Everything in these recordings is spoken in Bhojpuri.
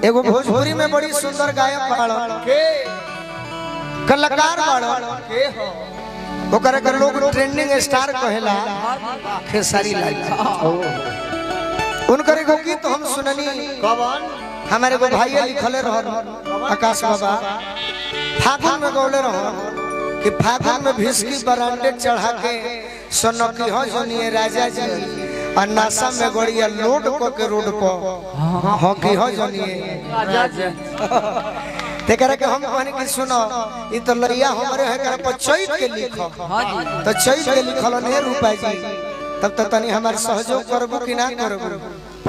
एगो भोजपुरी में बड़ी सुंदर गायक बाड़न के कलाकार बाड़न के हो ओकरे कर लोग ट्रेंडिंग स्टार कहेला खेसारी लाल। उनकर एगो गीत हम सुननी कवन हमारे एगो भाई लिखले रहन आकाश बाबा फागुन में गौले रहन कि फागुन में भिस्की बरांडे चढ़ा के सोनकी हो जोनिए राजा जी और नासा में गड़िया लोड को के रोड पर हॉकी हो जोनिए राजा जी ते करे के हम कहने की सुनो ई तो लरिया हमरे है करे पर चैत के लिखो तो चैत के लिखल ने रूपा जी तब तो तनी हमार सहयोग करबो कि ना करबो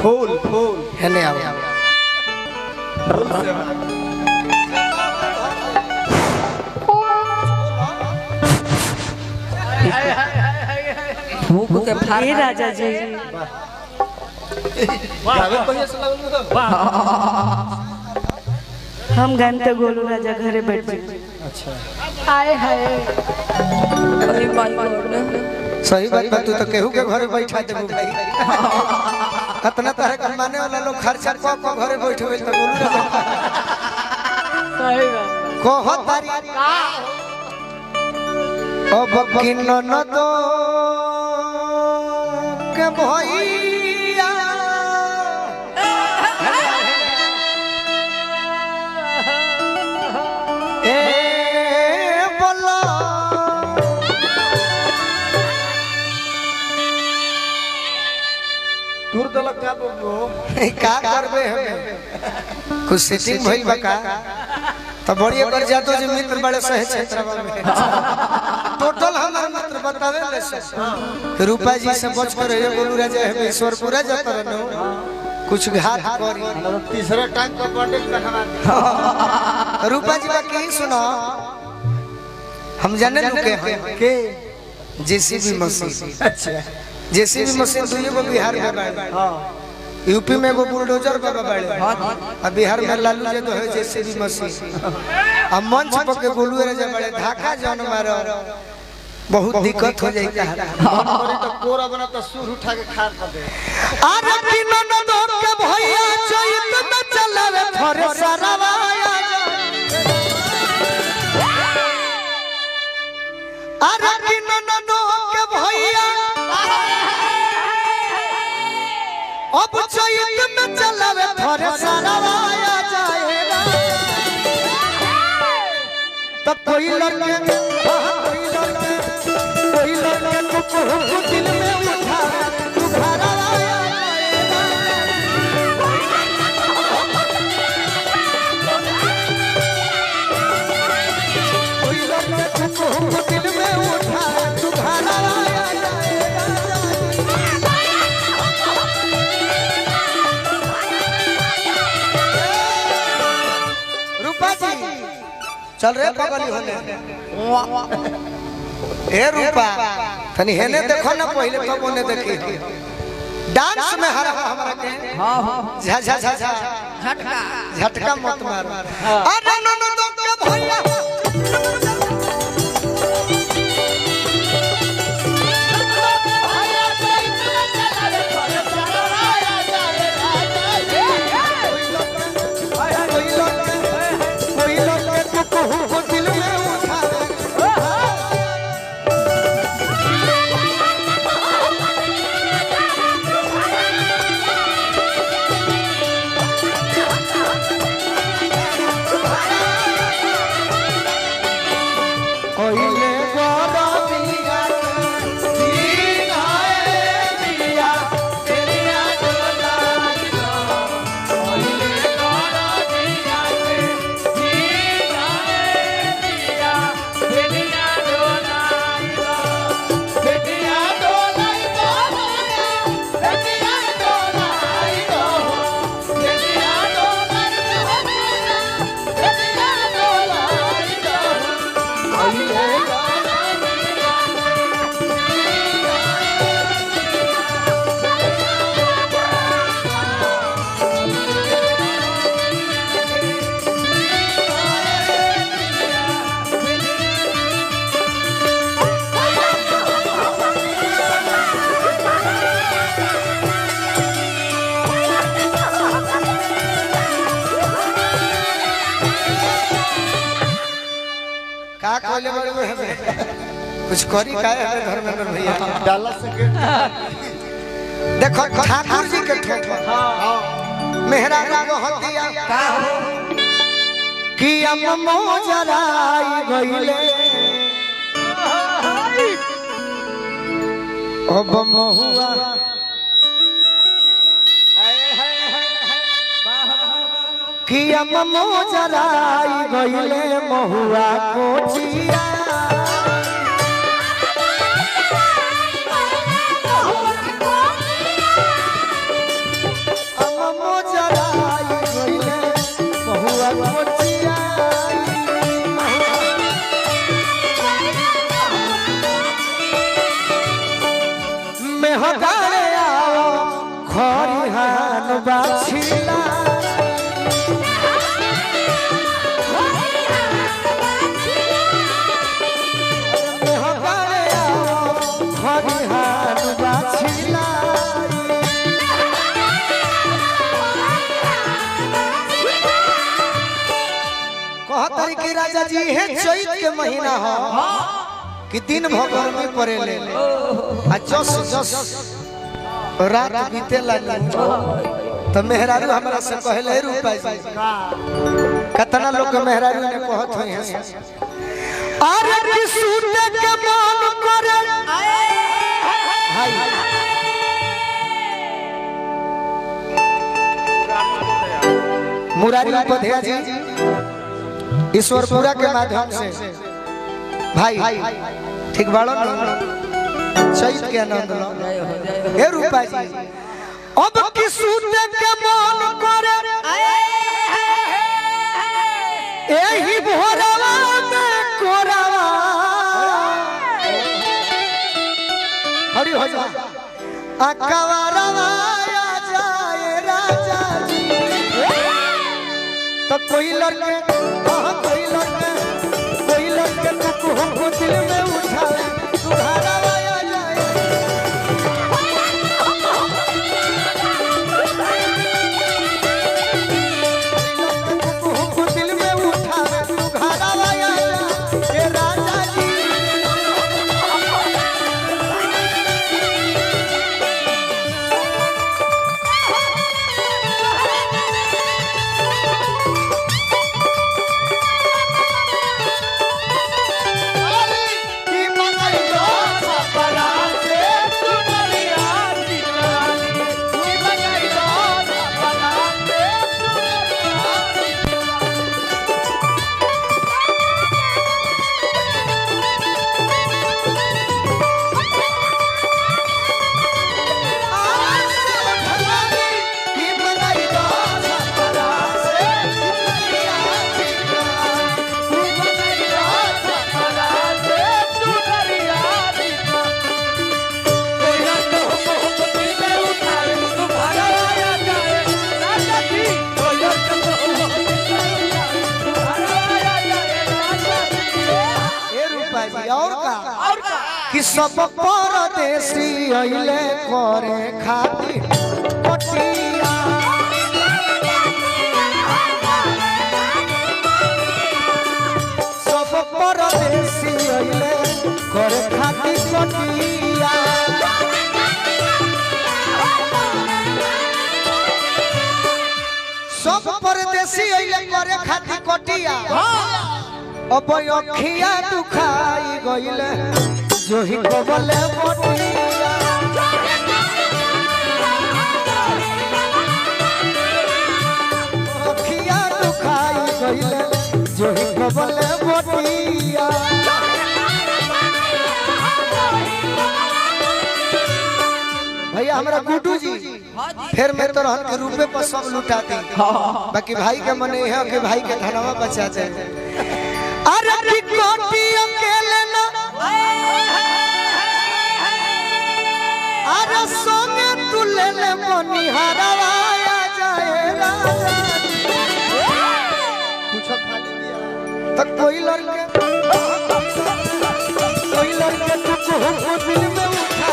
फूल फूल हेने आओ भूख के फाड़ राजा जी हम गानते गोलू राजा घरे बैठ जाए। अच्छा आए हाय अरे माय गॉड सही बात तू तो केहू के घरे बैठा देबो भाई कितना तरह के माने वाला लोग खर्चा को घरे बैठे तो बोलू सही बात को हो तारी अब किन न दो के भैया ए बोलो दूर तलक का बोलो का करबे हमें कुछ सेटिंग भइल बा का तो बढ़िया कर जातो जे मित्र बड़े सहे क्षेत्रवा में टोटल हमार मित्र बतावे ले से रूपा जी से बच कर रहिए बोलू राजा है ईश्वरपुरा जात रहनो कुछ घात करी तीसरे टाइम को पंडित रखवा रूपा जी का की सुनो हम जाने लुके हैं के जेसीबी मशीन। अच्छा जेसीबी मशीन दुइयो को बिहार में बाड़े हां यूपी में एगो बुलडोजर बाबा बाड़े और बिहार में लालू जी तो है जेसीबी मशीन अब मंच पर के गोलू राजा बाड़े धाका जन मारो बहुत दिक्कत हो जाता है तो कोरा बना तो सुर उठा के खार कर दे अरे किनो न दो के भैया चैत में चलावे थरे सरवाया अरे किनो न दो के भैया अब चैत में चलावे थरे सरवाया जाएगा तब कोई लड़के दिल में उठा तू घर आया कोई लड़के दिल में उठा तू घर आया रूपा जी चल रे बगली होने ए रूपा तनी हेने देखो ना पहले तब ओने देखी डांस में हर हमरा के हां हां झा झा झा झा झटका झटका मत मार अरे नो नो दो के भैया का कोले बड़े हमें कुछ करी का है धर्मेंद्र भैया डाला सके देखो ठाकुर जी के ठोक मेहरा राग हतिया का हो कि अब मोजराई गइले अब महुआ कि अब मोजराई गइले महुआ कोचिया अब मोजराई गइले महुआ कोचिया मेहगारे आओ खरिहान बाछिला मेहगारे आओ खरिहान बाछिला कहतरी कि राजा जी हे चैत के महीना हो कि दिन भर गर्मी पड़ेले आ जस जस रात बीते लागी तो मेहरारू हमरा से कहले रूपा जी कितना लोग के मेहरारू ने कहत होई है अरे कि सूते के मन करे हाय मुरारी उपाध्याय जी ईश्वरपुरा के माध्यम से भाई ठीक बाड़ो न चैत के आनंद लो हे रूपा जी अब कि सूते के मन करे एही भोरवा में कोरावा हरि हो जा अकवारवा आ जाए राजा जी तो कोई लड़के कोई लड़के को हमको दिल में उठाए तुम्हारा आया जाए को हमको दिल में उठाए तुम्हारा आया जाए राजा जी और का कि सब परदेसी अइले करे खातिर पटिया सब परदेसी अइले करे खातिर पटिया सब परदेसी अइले करे खातिर कटिया अब अखिया दुखाई गइले जोही कबले मोटिया अखिया दुखाई गइले जोही कबले मोटिया भैया हमरा गुड्डू जी फिर मैं तो रहन के रूपे पर सब लुटा दी बाकी भाई के मने है कि भाई के धनवा बचा जाए अरे की कोटी अकेले ना अरे सोने तू ले ले मनिहारवा आ जाए राजा पूछो खाली दिया तो कोई लड़के तुझको हमको दिल में उठा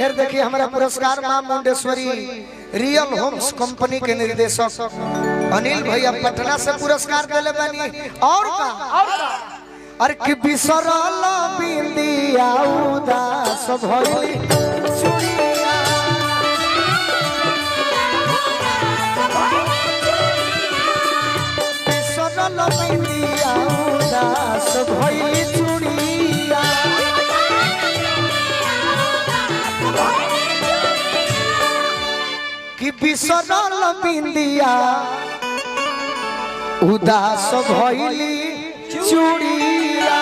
फिर देखिए हमारा पुरस्कार मां मुंडेश्वरी रियल होम्स कंपनी के निर्देशक अनिल भैया पटना से पुरस्कार दिले बनी। और का अरे कि बिसरल बिंदिया उदास भइली चुड़िया बिसरल बिंदिया उदास भइली चुड़िया कि बिसरल बिंदिया उदास भइली चूड़िया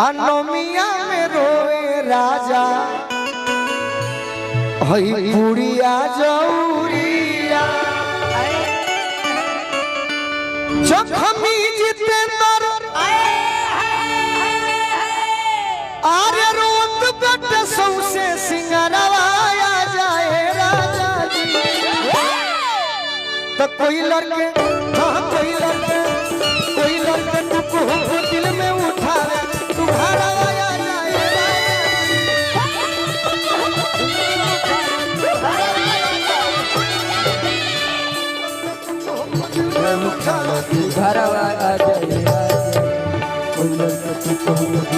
अनोमिया में रोए राजा हई पुड़िया जौरिया जखमी जितेंद्र आरे रोत बट सौसे सिंगरवाया जाए राजा जी तो कोई लड़के हाँ कोई लड़के तुमको दिल में उठावे तुम्हारा आया जाए घर आ जाए कोई लड़का